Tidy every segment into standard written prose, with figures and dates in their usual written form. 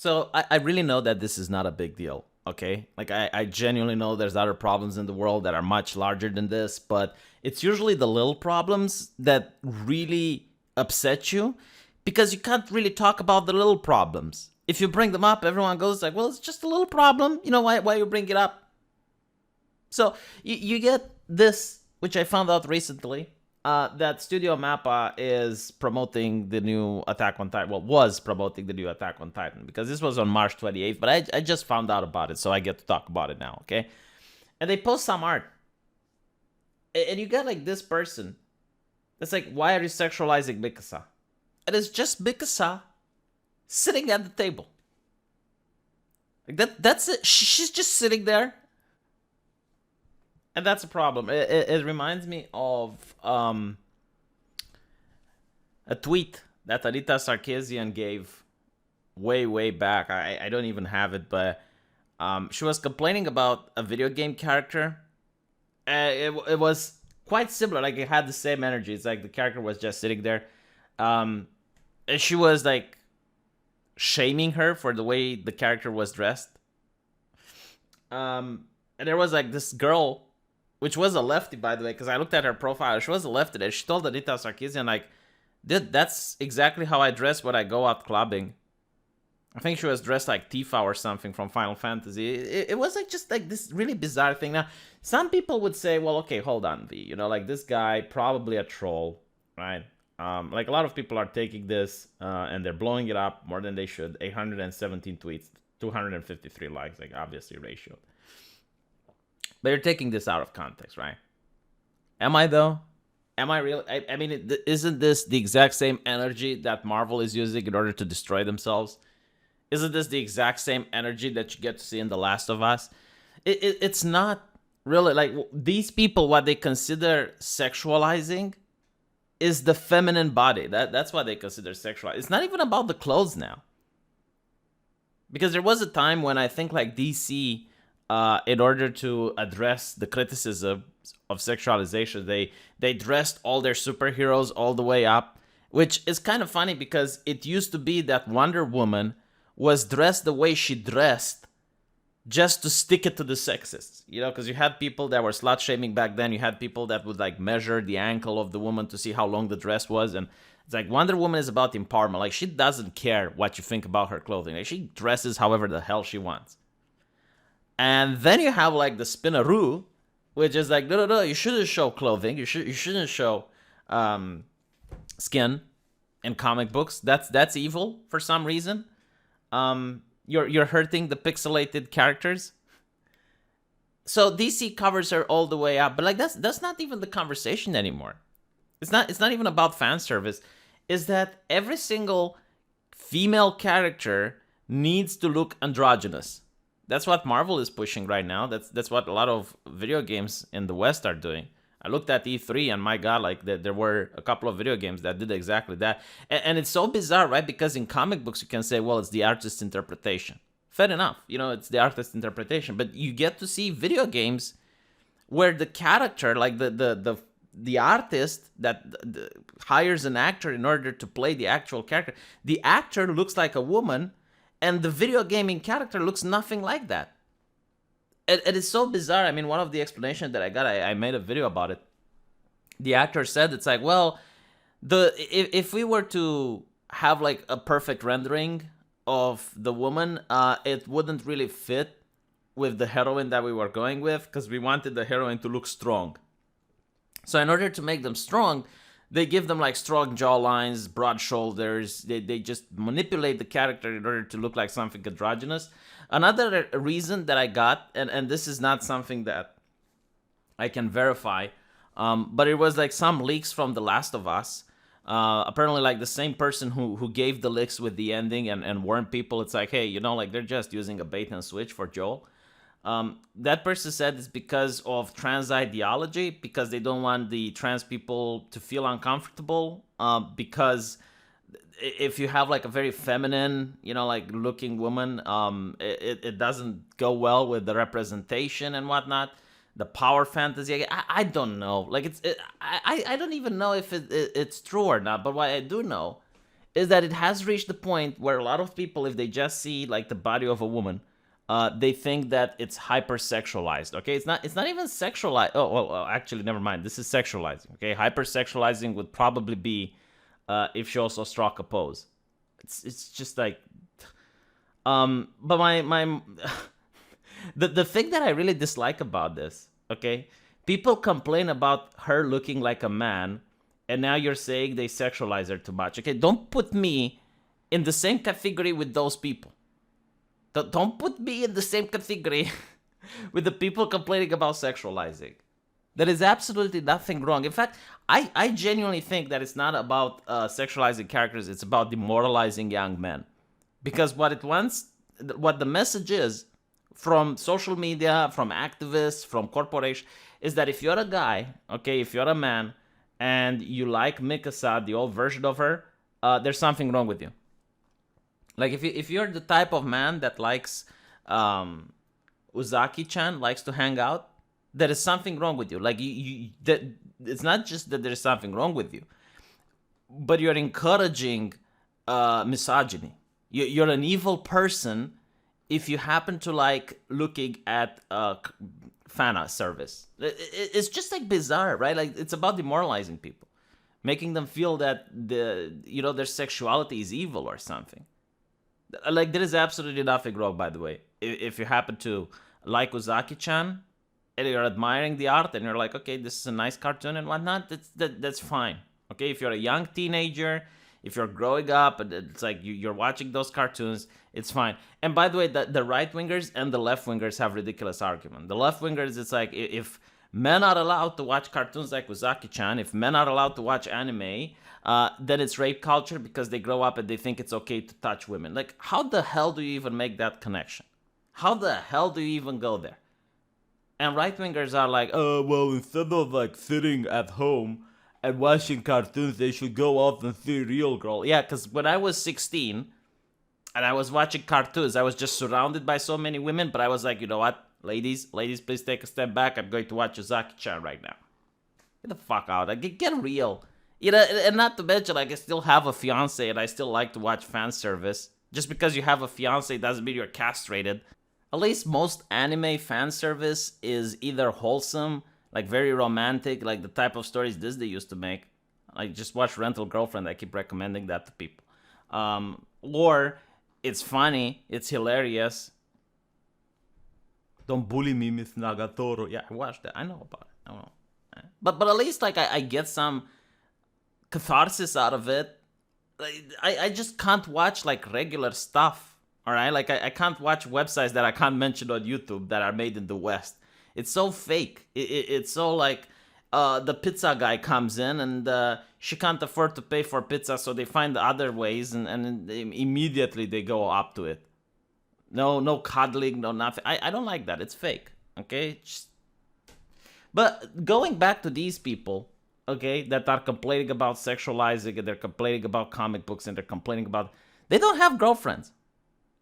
So I really know that this is not a big deal, okay? Like, I genuinely know there's other problems in the world that are much larger than this, but it's usually the little problems that really upset you because you can't really talk about the little problems. If you bring them up, everyone goes like, well, it's just a little problem. You know, why you bring it up? So you get this, which I found out recently, that Studio Mappa is promoting the new Attack on Titan. Well, was promoting the new Attack on Titan because this was on March 28th, but I just found out about it, so I get to talk about it now, okay? And they post some art. And you get like this person that's like, why are you sexualizing Mikasa? And it's just Mikasa sitting at the table. Like that's it. She's just sitting there. And that's a problem. It reminds me of a tweet that Anita Sarkeesian gave way back. I don't even have it, but she was complaining about a video game character. It was quite similar. Like, it had the same energy. It's like the character was just sitting there. And she was like shaming her for the way the character was dressed. And there was like this girl, which was a lefty, by the way, because I looked at her profile. She was a lefty, and she told Anita Sarkeesian, like, that's exactly how I dress when I go out clubbing. I think she was dressed like Tifa or something from Final Fantasy. It was like just like this really bizarre thing. Now, some people would say, well, okay, hold on, V. You know, like, this guy, probably a troll, right? Like, a lot of people are taking this and they're blowing it up more than they should. 817 tweets, 253 likes, like, obviously ratio. But you're taking this out of context, right? Am I, though? Am I really? I mean, isn't this the exact same energy that Marvel is using in order to destroy themselves? Isn't this the exact same energy that you get to see in The Last of Us? It's not really like these people, what they consider sexualizing is the feminine body. That's what they consider sexual. It's not even about the clothes now. Because there was a time when I think like DC, in order to address the criticism of sexualization, they dressed all their superheroes all the way up, which is kind of funny because it used to be that Wonder Woman was dressed the way she dressed just to stick it to the sexists, you know, because you had people that were slut shaming back then. You had people that would like measure the ankle of the woman to see how long the dress was, and it's like Wonder Woman is about empowerment. Like, she doesn't care what you think about her clothing. Like, she dresses however the hell she wants. And then you have like the Spinaroo, which is like, no, you shouldn't show clothing. You shouldn't show skin in comic books. That's evil for some reason. You're hurting the pixelated characters. So DC covers her all the way up, but like that's not even the conversation anymore. It's not even about fan service. Is that every single female character needs to look androgynous. That's what Marvel is pushing right now. That's what a lot of video games in the West are doing. I looked at E3 and my God, like there were a couple of video games that did exactly that. And it's so bizarre, right? Because in comic books, you can say, well, it's the artist's interpretation. Fair enough. You know, it's the artist's interpretation. But you get to see video games where the character, like the artist that hires an actor in order to play the actual character, the actor looks like a woman and the video gaming character looks nothing like that. It is so bizarre. I mean, one of the explanations that I got, I made a video about it. The actor said, it's like, well, if we were to have like a perfect rendering of the woman, it wouldn't really fit with the heroine that we were going with, because we wanted the heroine to look strong. So in order to make them strong, they give them like strong jawlines, broad shoulders. They just manipulate the character in order to look like something androgynous. Another reason that I got, and this is not something that I can verify, but it was like some leaks from The Last of Us. Apparently, like the same person who gave the leaks with the ending and warned people, it's like, hey, you know, like they're just using a bait and switch for Joel. That person said it's because of trans ideology, because they don't want the trans people to feel uncomfortable, because if you have like a very feminine, you know, like looking woman, it doesn't go well with the representation and whatnot. The power fantasy, I don't know. Like I don't even know if it's true or not. But what I do know is that it has reached the point where a lot of people, if they just see like the body of a woman, they think that it's hypersexualized. Okay, it's not even sexualized. Oh well, actually, never mind. This is sexualizing. Okay, hypersexualizing would probably be if she also struck a pose. It's just like but my the thing that I really dislike about this, okay, people complain about her looking like a man, and now you're saying they sexualize her too much. Okay, don't put me in the same category with those people. Don't put me in the same category with the people complaining about sexualizing. There is absolutely nothing wrong. In fact, I genuinely think that it's not about sexualizing characters, it's about demoralizing young men. Because what the message is from social media, from activists, from corporations, is that if you're a guy, okay, if you're a man, and you like Mikasa, the old version of her, there's something wrong with you. Like if you're the type of man that likes Uzaki-chan, likes to hang out, there is something wrong with you. Like that, it's not just that there's something wrong with you, but you're encouraging misogyny. You're an evil person if you happen to like looking at fan service. It's just like bizarre, right? Like it's about demoralizing people, making them feel that their sexuality is evil or something. Like there is absolutely nothing wrong, by the way. If you happen to like Uzaki-chan and you're admiring the art and you're like, okay, this is a nice cartoon and whatnot, that's fine. Okay, if you're a young teenager, if you're growing up and it's like you're watching those cartoons, it's fine. And by the way, the right wingers and the left wingers have ridiculous argument. The left wingers, it's like if men are allowed to watch cartoons like Uzaki-chan, if men are allowed to watch anime, then it's rape culture because they grow up and they think it's okay to touch women. Like, how the hell do you even make that connection? How the hell do you even go there? And right wingers are like, oh, well, instead of like sitting at home and watching cartoons, they should go out and see Real Girl. Yeah, because when I was 16 and I was watching cartoons, I was just surrounded by so many women, but I was like, you know what? Ladies, please take a step back. I'm going to watch Uzaki-chan right now. Get the fuck out. Like, get real. You know, and not to mention, like, I still have a fiance and I still like to watch fan service. Just because you have a fiance doesn't mean you're castrated. At least most anime fan service is either wholesome, like very romantic, like the type of stories Disney used to make. I just watch Rental Girlfriend. I keep recommending that to people. Or it's funny, it's hilarious. Don't bully me, Miss Nagatoro. Yeah, I watched that. I know about it. I don't know. But at least like I get some catharsis out of it. I just can't watch like regular stuff. All right, like I can't watch websites that I can't mention on YouTube that are made in the West. It's so fake. It's so like the pizza guy comes in and she can't afford to pay for pizza, so they find other ways and immediately they go up to it. No cuddling, no nothing. I don't like that. It's fake. Okay. But going back to these people, okay, that are complaining about sexualizing and they're complaining about comic books and they're complaining about, they don't have girlfriends.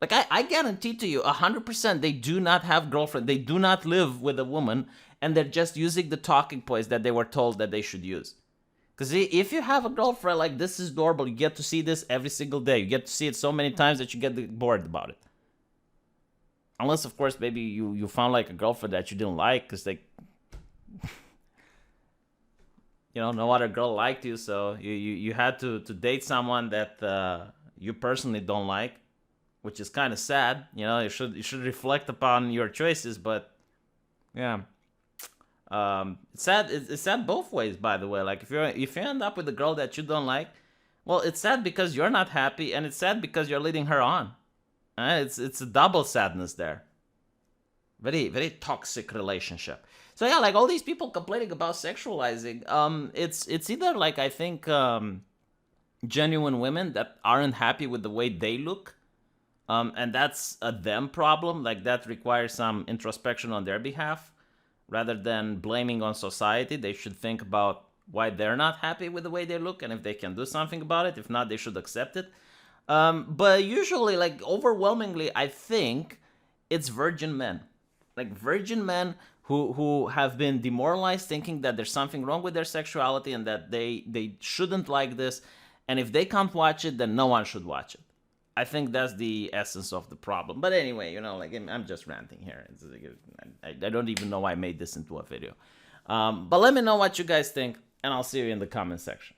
Like, I guarantee to you, 100%, they do not have girlfriend. They do not live with a woman, and they're just using the talking points that they were told that they should use. Because if you have a girlfriend, like, this is normal. You get to see this every single day. You get to see it so many times that you get bored about it. Unless, of course, maybe you found, like, a girlfriend that you didn't like, because, like, no other girl liked you, so you had to date someone that you personally don't like. Which is kind of sad, you should reflect upon your choices, but yeah, it's sad. It's sad both ways, by the way. Like if you end up with a girl that you don't like, well, it's sad because you're not happy, and it's sad because you're leading her on. It's a double sadness there. Very very toxic relationship. So yeah, like all these people complaining about sexualizing, it's either like I think genuine women that aren't happy with the way they look. And that's a them problem. Like that requires some introspection on their behalf, rather than blaming on society. They should think about why they're not happy with the way they look, and if they can do something about it. If not, they should accept it. But usually, like overwhelmingly, I think it's virgin men, like virgin men who have been demoralized, thinking that there's something wrong with their sexuality and that they shouldn't like this. And if they can't watch it, then no one should watch it. I think that's the essence of the problem. But anyway, like I'm just ranting here. I don't even know why I made this into a video. But let me know what you guys think, and I'll see you in the comment section.